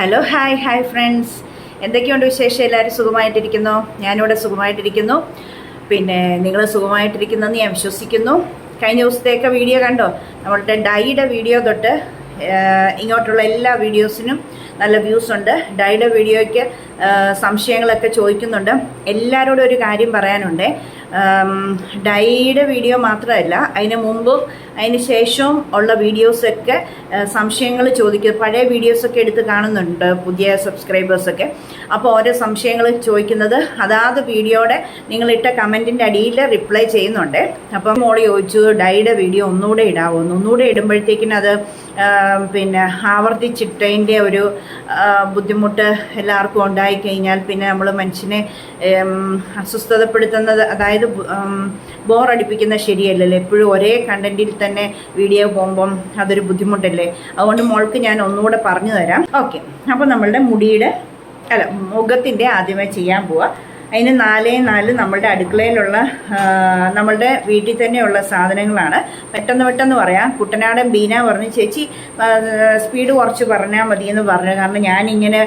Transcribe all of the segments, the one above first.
Hello hi friends, എന്തൊക്കെയുണ്ട് വിശേഷം? എല്ലാവരും സുഖമായിട്ടിരിക്കുന്നു? ഞാനിവിടെ സുഖമായിട്ടിരിക്കുന്നു. പിന്നെ നിങ്ങൾ സുഖമായിട്ടിരിക്കുന്നെന്ന് ഞാൻ വിശ്വസിക്കുന്നു. കഴിഞ്ഞ ദിവസത്തെയൊക്കെ വീഡിയോ കണ്ടോ? നമ്മളുടെ ഡൈയുടെ വീഡിയോ തൊട്ട് ഇങ്ങോട്ടുള്ള എല്ലാ വീഡിയോസിനും നല്ല വ്യൂസ് ഉണ്ട്. ഡൈയുടെ വീഡിയോയ്ക്ക് സംശയങ്ങളൊക്കെ ചോദിക്കുന്നുണ്ട്. എല്ലാവരോടും ഒരു കാര്യം പറയാനുണ്ട്. ഡൈയുടെ വീഡിയോ മാത്രമല്ല, അതിന് മുമ്പും അതിന് ശേഷവും ഉള്ള വീഡിയോസൊക്കെ സംശയങ്ങൾ ചോദിക്കുക. പഴയ വീഡിയോസൊക്കെ എടുത്ത് കാണുന്നുണ്ട് പുതിയ സബ്സ്ക്രൈബേഴ്സൊക്കെ. അപ്പോൾ ഓരോ സംശയങ്ങൾ ചോദിക്കുന്നത് അതാത് വീഡിയോയുടെ നിങ്ങളിട്ട കമൻറ്റിൻ്റെ അടിയിൽ റിപ്ലൈ ചെയ്യുന്നുണ്ട്. അപ്പം മോള് ചോദിച്ചു, ഡൈയുടെ വീഡിയോ ഒന്നുകൂടെ ഇടാവുമെന്ന്. ഒന്നുകൂടെ ഇടുമ്പോഴത്തേക്കിനും അത് പിന്നെ ആവർത്തിച്ചിട്ടതിൻ്റെ ഒരു ബുദ്ധിമുട്ട് എല്ലാവർക്കും ഉണ്ടായിക്കഴിഞ്ഞാൽ പിന്നെ നമ്മൾ മനുഷ്യനെ അസ്വസ്ഥതപ്പെടുത്തുന്നത്, അതായത് ബോറടിപ്പിക്കുന്ന ശരിയല്ലല്ലോ. എപ്പോഴും ഒരേ കണ്ടൻറ്റിൽ തന്നെ വീഡിയോ പോകുമ്പം അതൊരു ബുദ്ധിമുട്ടല്ലേ. അതുകൊണ്ട് മോൾക്ക് ഞാൻ ഒന്നുകൂടെ പറഞ്ഞു തരാം. ഓക്കെ, അപ്പോൾ നമ്മളുടെ മുഖത്തിൻ്റെ ആദ്യമേ ചെയ്യാൻ പോവാം. അതിന് 4 നമ്മളുടെ അടുക്കളയിലുള്ള നമ്മളുടെ വീട്ടിൽ തന്നെയുള്ള സാധനങ്ങളാണ്. പെട്ടെന്ന് പറയാം. കുട്ടനാടൻ ബീന പറഞ്ഞു, ചേച്ചി സ്പീഡ് കുറച്ച് പറഞ്ഞാൽ മതിയെന്ന് പറഞ്ഞു. കാരണം ഞാനിങ്ങനെ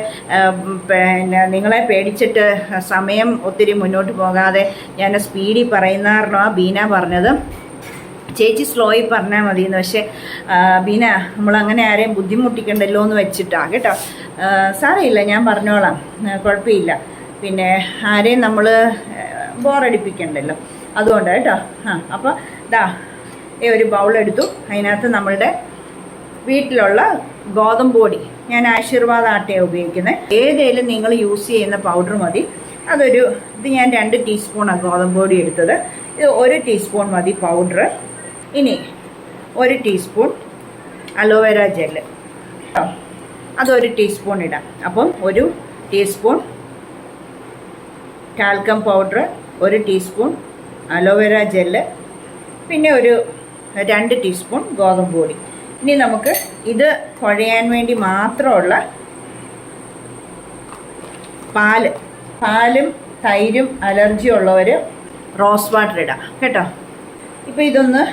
പിന്നെ നിങ്ങളെ പേടിച്ചിട്ട് സമയം ഒത്തിരി മുന്നോട്ട് പോകാതെ ഞാൻ സ്പീഡിൽ പറയുന്ന കാരണം ആ ബീന പറഞ്ഞത് ചേച്ചി സ്ലോയിൽ പറഞ്ഞാൽ മതിയെന്ന്. പക്ഷേ ബീന, നമ്മളങ്ങനെ ആരെയും ബുദ്ധിമുട്ടിക്കണ്ടല്ലോ എന്ന് വെച്ചിട്ടാണ് കേട്ടോ. സാരമില്ല, ഞാൻ പറഞ്ഞോളാം, കുഴപ്പമില്ല. പിന്നെ ആരെയും നമ്മൾ ബോറടിപ്പിക്കണ്ടല്ലോ, അതുകൊണ്ട് കേട്ടോ. അപ്പോൾ ഒരു ബൗളെടുത്തു. അതിനകത്ത് നമ്മളുടെ വീട്ടിലുള്ള ഗോതമ്പ് പൊടി, ഞാൻ ആശീർവാദ് ആട്ടയാണ് ഉപയോഗിക്കുന്നത്. ഏതേലും നിങ്ങൾ യൂസ് ചെയ്യുന്ന പൗഡർ മതി. ഇത് ഞാൻ 2 ടീസ്പൂണാണ് ഗോതമ്പ് പൊടി എടുത്തത്. ഇത് 1 ടീസ്പൂൺ മതി പൗഡർ. ഇനി 1 ടീസ്പൂൺ അലോവേര ജെല്ല് കേട്ടോ, അതൊരു ടീസ്പൂൺ ഇടാം. അപ്പം 1 teaspoon talcum powder, 1 teaspoon aloe vera gel, പിന്നെ 2 ടീസ്പൂൺ ഗോതമ്പ് പൊടി. ഇനി നമുക്ക് ഇത് കുഴയാൻ വേണ്ടി മാത്രമുള്ള പാലും തൈരും അലർജി ഉള്ളവർ റോസ് വാട്ടർ ഇടാം കേട്ടോ. ഇപ്പോൾ ഇതൊന്ന്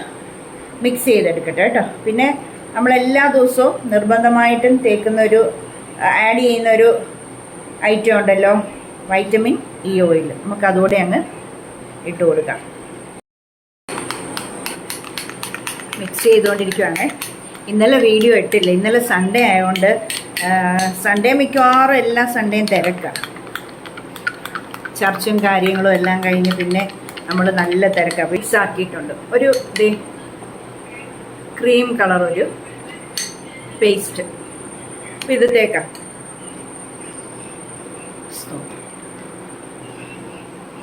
മിക്സ് ചെയ്തെടുക്കട്ടെ കേട്ടോ. പിന്നെ നമ്മളെല്ലാ ദിവസവും നിർബന്ധമായിട്ടും ആഡ് ചെയ്യുന്നൊരു ഐറ്റം ഉണ്ടല്ലോ, വൈറ്റമിൻ ഇ ഓയിൽ. നമുക്ക് അതുകൂടെ അങ്ങ് ഇട്ട് കൊടുക്കാം. മിക്സ് ചെയ്തുകൊണ്ടിരിക്കുകയാണ്. ഇന്നലെ വീഡിയോ ഇട്ടില്ല. ഇന്നലെ സൺഡേ ആയതുകൊണ്ട്, സൺഡേ മിക്കവാറും എല്ലാ സൺഡേയും തിരക്കാണ്. ചർച്ചും കാര്യങ്ങളും എല്ലാം കഴിഞ്ഞ് പിന്നെ നമ്മൾ നല്ല തിരക്കാണ്. മിക്സ് ആക്കിയിട്ടുണ്ട്. ക്രീം കളർ ഒരു പേസ്റ്റ്. അപ്പം ഇത് തേക്കാം.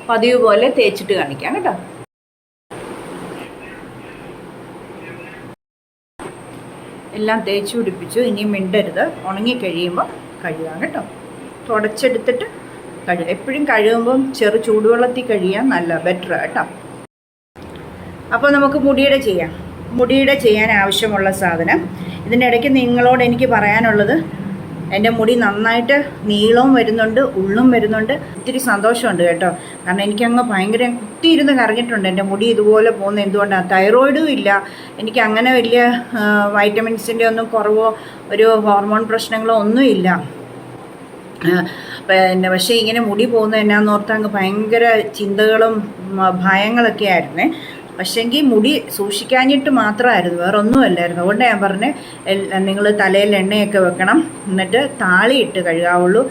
പതിവ് പോലെ തേച്ചിട്ട് കാണിക്കാം കേട്ടോ. എല്ലാം തേച്ച് പിടിപ്പിച്ചു. ഇനി മിണ്ടരുത്. ഉണങ്ങിക്കഴിയുമ്പോൾ കഴുകാം കേട്ടോ. തുടച്ചെടുത്തിട്ട് കഴുകുക. എപ്പോഴും കഴുകുമ്പം ചെറു ചൂടുവെള്ളത്തിൽ കഴിയാൻ നല്ല ബെറ്റർ കേട്ടോ. അപ്പോൾ നമുക്ക് മുടിയുടെ ചെയ്യാൻ ആവശ്യമുള്ള സാധനം. ഇതിൻ്റെ ഇടയ്ക്ക് നിങ്ങളോട് എനിക്ക് പറയാനുള്ളത്, എൻ്റെ മുടി നന്നായിട്ട് നീളവും വരുന്നുണ്ട്, ഉള്ളും വരുന്നുണ്ട്. ഒത്തിരി സന്തോഷമുണ്ട് കേട്ടോ. കാരണം എനിക്കങ്ങ് ഭയങ്കര കുത്തിയിരുന്ന് കറങ്ങിയിട്ടുണ്ട്. എൻ്റെ മുടി ഇതുപോലെ പോകുന്നത് എന്തുകൊണ്ടാണ്? തൈറോയിഡും ഇല്ല എനിക്ക്, അങ്ങനെ വലിയ വൈറ്റമിൻസിൻ്റെ ഒന്നും കുറവോ ഒരു ഹോർമോൺ പ്രശ്നങ്ങളോ ഒന്നുമില്ല. പക്ഷേ ഇങ്ങനെ മുടി പോകുന്നത് എന്നാന്നോർത്ത് അങ്ങ് ഭയങ്കര ചിന്തകളും ഭയങ്ങളൊക്കെ ആയിരുന്നേ. പക്ഷേങ്കിൽ മുടി സൂക്ഷിക്കാഞ്ഞിട്ട് മാത്രമായിരുന്നു, വേറെ ഒന്നുമല്ലായിരുന്നു. അതുകൊണ്ട് ഞാൻ പറഞ്ഞ് നിങ്ങൾ തലയിൽ എണ്ണയൊക്കെ വെക്കണം, എന്നിട്ട് താളിയിട്ട് കഴുകാവുള്ളൂ.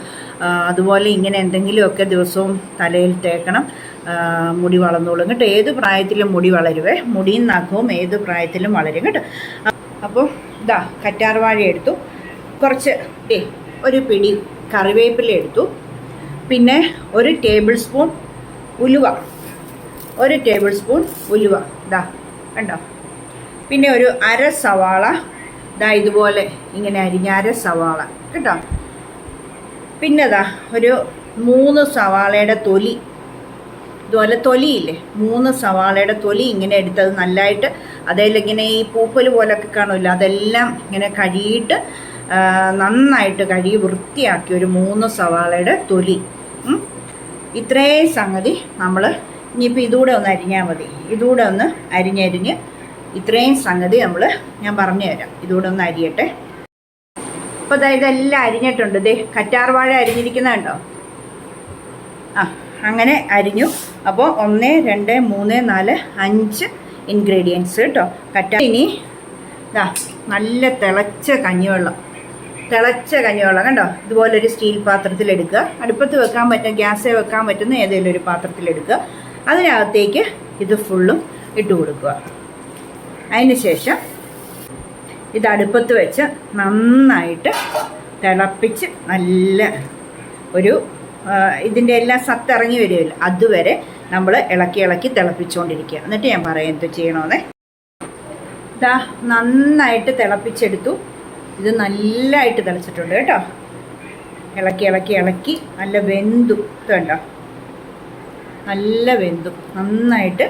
അതുപോലെ ഇങ്ങനെ എന്തെങ്കിലുമൊക്കെ ദിവസവും തലയിൽ തേക്കണം. മുടി വളർന്നോളും കേട്ടോ. ഏത് പ്രായത്തിലും മുടി വളരുവേ. മുടിയും നഖവും ഏത് പ്രായത്തിലും വളരും കേട്ടോ. അപ്പോൾ കറ്റാർവാഴ എടുത്തു. കുറച്ച് ഒരു പിടി കറിവേപ്പില എടുത്തു. പിന്നെ 1 ടേബിൾ സ്പൂൺ ഉലുവ, 1 ടേബിൾ സ്പൂൺ ഉലുവ കണ്ടോ. പിന്നെ ഒരു അര സവാള ഇതുപോലെ ഇങ്ങനെ അരിഞ്ഞ അര സവാള കേട്ടോ. പിന്നെ ഒരു 3 സവാളയുടെ തൊലി, ഇതുപോലെ തൊലിയില്ലേ, 3 സവാളയുടെ തൊലി ഇങ്ങനെ എടുത്തത് നല്ലതായിട്ട് അതിലിങ്ങനെ ഈ പൂപ്പൽ പോലൊക്കെ കാണില്ല, അതെല്ലാം ഇങ്ങനെ കഴുകിയിട്ട് നന്നായിട്ട് കഴുകി വൃത്തിയാക്കി ഒരു 3 സവാളയുടെ തൊലി. ഇത്രയും സംഗതി നമ്മൾ ഇനിയിപ്പോൾ ഇതുകൂടെ ഒന്ന് അരിഞ്ഞാൽ മതി. ഇതുകൂടെ ഒന്ന് അരിഞ്ഞ് ഇത്രയും സംഗതി ഞാൻ പറഞ്ഞു തരാം. ഇതുകൂടെ ഒന്ന് അരിയട്ടെ. അപ്പോൾ ഇതെല്ലാം അരിഞ്ഞിട്ടുണ്ട്. ദേ കറ്റാർവാഴ അരിഞ്ഞിരിക്കുന്നതുണ്ടോ? അങ്ങനെ അരിഞ്ഞു. അപ്പോൾ 1 2 3 4 5 ഇൻഗ്രീഡിയൻസ് കേട്ടോ. ഇനി ഇതാ നല്ല തിളച്ച കഞ്ഞിവെള്ളം കണ്ടോ. ഇതുപോലൊരു സ്റ്റീൽ പാത്രത്തിലെടുക്കുക. അടുപ്പത്ത് വെക്കാൻ പറ്റും, ഗ്യാസിൽ വെക്കാൻ പറ്റുന്ന ഏതെങ്കിലും ഒരു പാത്രത്തിലെടുക്കുക. അതിനകത്തേക്ക് ഇത് ഫുള്ളും ഇട്ട് കൊടുക്കുക. അതിന് ശേഷം ഇത് അടുപ്പത്ത് വെച്ച് നന്നായിട്ട് തിളപ്പിച്ച് നല്ല ഒരു ഇതിൻ്റെ എല്ലാം സത്തിറങ്ങി വരുമല്ലോ, അതുവരെ നമ്മൾ ഇളക്കി തിളപ്പിച്ചുകൊണ്ടിരിക്കുക. എന്നിട്ട് ഞാൻ പറയാം എന്ത് ചെയ്യണമെന്നേ. ഇതാ നന്നായിട്ട് തിളപ്പിച്ചെടുത്തു. ഇത് നല്ലതായിട്ട് തിളച്ചിട്ടുണ്ട് കേട്ടോ. ഇളക്കി നല്ല വെന്തു. ഇതുണ്ടോ, നല്ല വെന്തു, നന്നായിട്ട്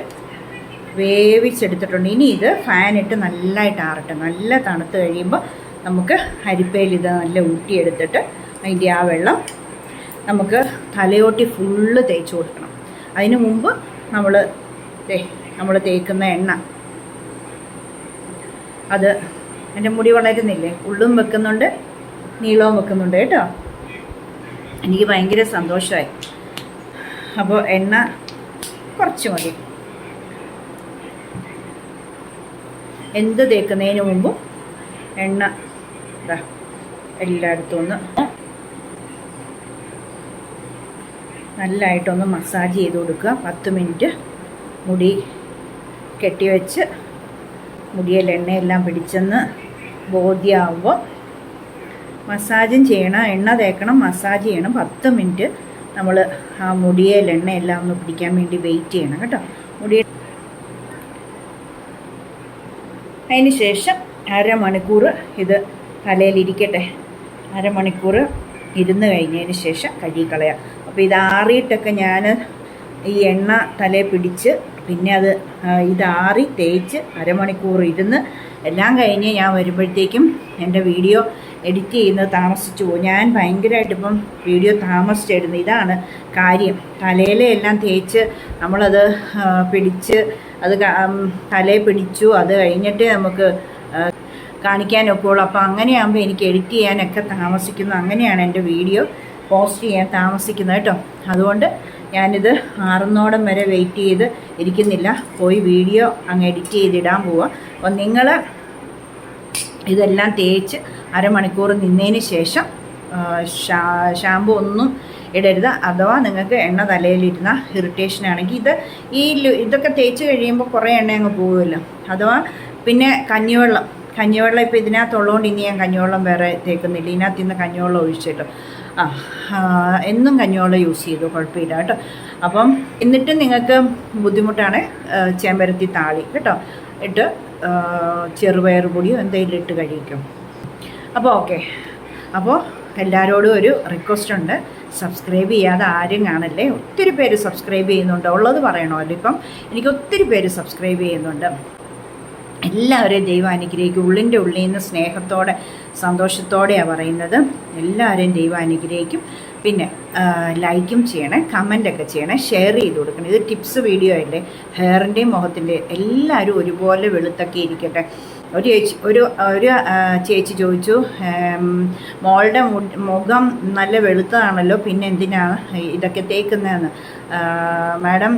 വേവിച്ചെടുത്തിട്ടുണ്ട്. ഇനി ഇത് ഫാനിട്ട് നല്ലതായിട്ട് ആറട്ടെ. നല്ല തണുത്ത് കഴിയുമ്പോൾ നമുക്ക് അരിപ്പയിൽ ഇത് നല്ല ഊറ്റിയെടുത്തിട്ട് അതിൻ്റെ ആ വെള്ളം നമുക്ക് തലയോട്ടി ഫുള്ള് തേച്ച് കൊടുക്കണം. അതിന് മുമ്പ് നമ്മൾ തേക്കുന്ന എണ്ണ, അത് എൻ്റെ മുടി വളരുന്നില്ലേ, ഉള്ളും വെക്കുന്നുണ്ട് നീളവും വെക്കുന്നുണ്ട് കേട്ടോ. എനിക്ക് ഭയങ്കര സന്തോഷമായി. അപ്പോൾ എണ്ണ കുറച്ച് മതി. എന്ത് തേക്കുന്നതിന് മുമ്പും എണ്ണ എല്ലായിടത്തും ഒന്ന് നല്ലതായിട്ടൊന്ന് മസാജ് ചെയ്ത് കൊടുക്കുക. 10 മിനിറ്റ് മുടി കെട്ടിവെച്ച് മുടിയിൽ എണ്ണയെല്ലാം പിടിച്ചെന്ന് ബോധ്യമാകുമ്പോൾ മസാജും ചെയ്യണം, എണ്ണ തേക്കണം, മസാജ് ചെയ്യണം. 10 മിനിറ്റ് നമ്മൾ ആ മുടിയിൽ എണ്ണയെല്ലാം ഒന്ന് പിടിക്കാൻ വേണ്ടി വെയിറ്റ് ചെയ്യണം കേട്ടോ. അതിന് ശേഷം അരമണിക്കൂർ ഇത് തലയിലിരിക്കട്ടെ. അരമണിക്കൂർ ഇരുന്ന് കഴിഞ്ഞതിന് ശേഷം കഴുകിക്കളയാം. അപ്പോൾ ഇത് ആറിയിട്ടൊക്കെ ഞാൻ ഈ എണ്ണ തലയിൽ പിടിച്ച് പിന്നെ അത് ഇതാറി തേച്ച് അരമണിക്കൂർ ഇരുന്ന് എല്ലാം കഴിഞ്ഞ് ഞാൻ വരുമ്പോഴത്തേക്കും എൻ്റെ വീഡിയോ എഡിറ്റ് ചെയ്യുന്നത് താമസിച്ചു പോകും. ഞാൻ ഭയങ്കരമായിട്ടിപ്പം വീഡിയോ താമസിച്ചിടുന്നു. ഇതാണ് കാര്യം. തലയിലെ എല്ലാം തേച്ച് നമ്മളത് പിടിച്ച് അത് തലയിൽ പിടിച്ചു, അത് കഴിഞ്ഞിട്ട് നമുക്ക് കാണിക്കാനൊക്കെ ഉള്ളൂ. അപ്പോൾ അങ്ങനെയാകുമ്പോൾ എനിക്ക് എഡിറ്റ് ചെയ്യാനൊക്കെ താമസിക്കുന്നു. അങ്ങനെയാണ് എൻ്റെ വീഡിയോ പോസ്റ്റ് ചെയ്യാൻ താമസിക്കുന്നത് കേട്ടോ. അതുകൊണ്ട് ഞാനിത് ആറുന്നോടം വരെ വെയിറ്റ് ചെയ്ത് ഇരിക്കുന്നില്ല, പോയി വീഡിയോ അങ്ങ് എഡിറ്റ് ചെയ്തിടാൻ പോവുക. അപ്പോൾ നിങ്ങൾ ഇതെല്ലാം തേച്ച് അരമണിക്കൂർ നിന്നതിന് ശേഷം ഷാമ്പു ഒന്നും ഇടരുത്. അഥവാ നിങ്ങൾക്ക് എണ്ണ തലയിലിരുന്ന ഇറിറ്റേഷൻ ആണെങ്കിൽ ഇതൊക്കെ തേച്ച് കഴിയുമ്പോൾ കുറേ എണ്ണ അങ്ങ് പോകുമല്ലോ. അഥവാ പിന്നെ കഞ്ഞിവെള്ളം ഇപ്പോൾ ഇതിനകത്തുള്ളതുകൊണ്ട് ഇനി ഞാൻ കഞ്ഞിവെള്ളം വേറെ തേക്കുന്നില്ല. ഇതിനകത്ത് ഇന്ന് കഞ്ഞിവെള്ളം ഒഴിച്ചിട്ട് എന്നും കഞ്ഞിവെള്ളം യൂസ് ചെയ്തു, കുഴപ്പമില്ല കേട്ടോ. അപ്പം എന്നിട്ട് നിങ്ങൾക്ക് ബുദ്ധിമുട്ടാണ് ചെമ്പരത്തി താളി കേട്ടോ ഇട്ട് ചെറുപയർ പൊടിയോ എന്തെങ്കിലും ഇട്ട് കഴിക്കും. അപ്പോൾ ഓക്കെ. അപ്പോൾ എല്ലാവരോടും ഒരു റിക്വസ്റ്റ് ഉണ്ട്, സബ്സ്ക്രൈബ് ചെയ്യാതെ ആരും കാണല്ലേ. ഒത്തിരി പേര് സബ്സ്ക്രൈബ് ചെയ്യുന്നുണ്ട്, ഉള്ളത് പറയണമല്ലോ. ഇപ്പം എനിക്ക് ഒത്തിരി പേര് സബ്സ്ക്രൈബ് ചെയ്യുന്നുണ്ട്. എല്ലാവരെയും ദൈവം അനുഗ്രഹിക്കും. ഉള്ളിൻ്റെ ഉള്ളിൽ നിന്ന് സ്നേഹത്തോടെ സന്തോഷത്തോടെയാണ് പറയുന്നത്. എല്ലാവരെയും ദൈവം അനുഗ്രഹിക്കും. പിന്നെ ലൈക്കും ചെയ്യണേ, കമൻ്റൊക്കെ ചെയ്യണേ, ഷെയർ ചെയ്ത് കൊടുക്കണം. ഇത് ടിപ്സ് വീഡിയോ അല്ലേ, ഹെയറിൻ്റെയും മുഖത്തിൻ്റെയും എല്ലാവരും ഒരുപോലെ വെളുത്തൊക്കെ ഇരിക്കട്ടെ. ഒരു ചേച്ചി ചോദിച്ചു, മോളുടെ മുഖം നല്ല വെളുത്തതാണല്ലോ, പിന്നെ എന്തിനാണ് ഇതൊക്കെ തേക്കുന്നതെന്ന്. മാഡം,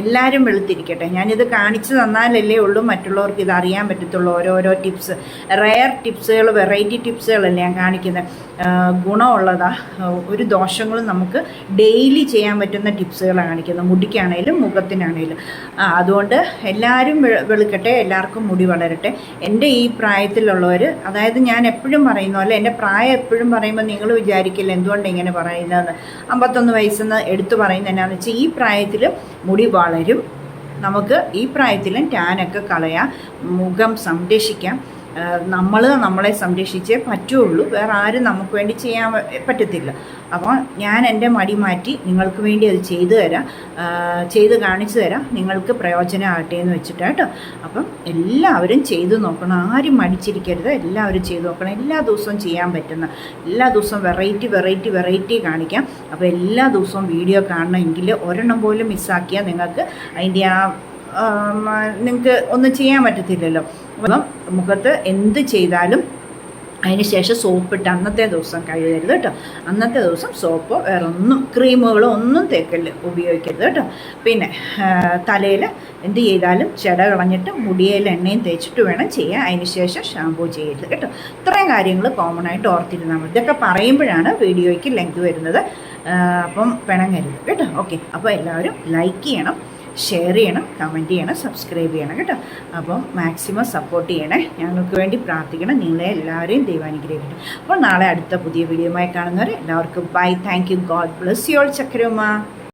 എല്ലാവരും വെളുത്തിരിക്കട്ടെ. ഞാനിത് കാണിച്ചു തന്നാലല്ലേ ഉള്ളൂ മറ്റുള്ളവർക്ക് ഇത് അറിയാൻ പറ്റത്തുള്ളൂ. ഓരോരോ ടിപ്സ്, റെയർ ടിപ്സുകൾ, വെറൈറ്റി ടിപ്സുകളല്ലേ ഞാൻ കാണിക്കുന്നത്. ഗുണമുള്ളതാ, ഒരു ദോഷങ്ങളും നമുക്ക് ഡെയിലി ചെയ്യാൻ പറ്റുന്ന ടിപ്സുകളാണ് കാണിക്കുന്നത്, മുടിക്കാണേലും മുഖത്തിനാണേലും. അതുകൊണ്ട് എല്ലാവരും വെളുക്കട്ടെ, എല്ലാവർക്കും മുടി വളരട്ടെ. എൻ്റെ ഈ പ്രായത്തിലുള്ളവർ, അതായത് ഞാൻ എപ്പോഴും പറയുന്ന പോലെ, എൻ്റെ പ്രായം എപ്പോഴും പറയുമ്പോൾ നിങ്ങൾ വിചാരിക്കില്ല എന്തുകൊണ്ട് ഇങ്ങനെ പറയുന്നതെന്ന്. 51 വയസ്സെന്ന് എടുത്തു പറയുന്നത് എന്നാന്ന് വെച്ചാൽ ഈ പ്രായത്തിൽ മുടി വളരും. നമുക്ക് ഈ പ്രായത്തിലും ടാനൊക്കെ കളയാം, മുഖം സംരക്ഷിക്കാം. നമ്മളെ സംരക്ഷിച്ചേ പറ്റുള്ളൂ, വേറെ ആരും നമുക്ക് വേണ്ടി ചെയ്യാൻ പറ്റത്തില്ല. അപ്പോൾ ഞാൻ എൻ്റെ മടി മാറ്റി നിങ്ങൾക്ക് വേണ്ടി അത് ചെയ്ത് കാണിച്ചു തരാം, നിങ്ങൾക്ക് പ്രയോജനമാകട്ടെ എന്ന് വെച്ചിട്ട് കേട്ടോ. അപ്പം എല്ലാവരും ചെയ്തു നോക്കണം, ആരും മടിച്ചിരിക്കരുത്, എല്ലാവരും ചെയ്തു നോക്കണം. എല്ലാ ദിവസവും ചെയ്യാൻ പറ്റുന്ന, എല്ലാ ദിവസവും വെറൈറ്റി കാണിക്കാം. അപ്പോൾ എല്ലാ ദിവസവും വീഡിയോ കാണണമെങ്കിൽ ഒരെണ്ണം പോലും മിസ്സാക്കിയാൽ നിങ്ങൾക്ക് അതിൻ്റെ നിങ്ങൾക്ക് ഒന്നും ചെയ്യാൻ പറ്റത്തില്ലല്ലോ. അപ്പം മുഖത്ത് എന്ത് ചെയ്താലും അതിന് ശേഷം സോപ്പിട്ട് അന്നത്തെ ദിവസം കഴുകരുത് കേട്ടോ. അന്നത്തെ ദിവസം സോപ്പോ വേറെ ഒന്നും ക്രീമുകളോ ഒന്നും തേക്കല് ഉപയോഗിക്കരുത് കേട്ടോ. പിന്നെ തലയിൽ എന്ത് ചെയ്താലും ജട കളഞ്ഞിട്ട് മുടിയിൽ എണ്ണയും തേച്ചിട്ട് വേണം ചെയ്യാൻ. അതിന് ശേഷം ഷാമ്പൂ ചെയ്യരുത് കേട്ടോ. ഇത്രയും കാര്യങ്ങൾ കോമൺ ആയിട്ട് ഓർത്തിരുന്നാൽ മതി. ഇതൊക്കെ പറയുമ്പോഴാണ് വീഡിയോയ്ക്ക് ലെങ്ത് വരുന്നത്. അപ്പം പിണങ്ങരുത് കേട്ടോ. ഓക്കെ, അപ്പോൾ എല്ലാവരും ലൈക്ക് ചെയ്യണം, ഷെയർ ചെയ്യണം, കമൻറ്റ് ചെയ്യണം, സബ്സ്ക്രൈബ് ചെയ്യണം കേട്ടോ. അപ്പം മാക്സിമം സപ്പോർട്ട് ചെയ്യണേ. ഞങ്ങൾക്ക് വേണ്ടി പ്രാർത്ഥിക്കണം. നിങ്ങളെ എല്ലാവരെയും ദൈവം അനുഗ്രഹിക്കട്ടെ. അപ്പോൾ നാളെ അടുത്ത പുതിയ വീഡിയോയുമായി കാണുന്നവരെ എല്ലാവർക്കും bye. Thank you. God bless you all. ചക്കരമ്മ.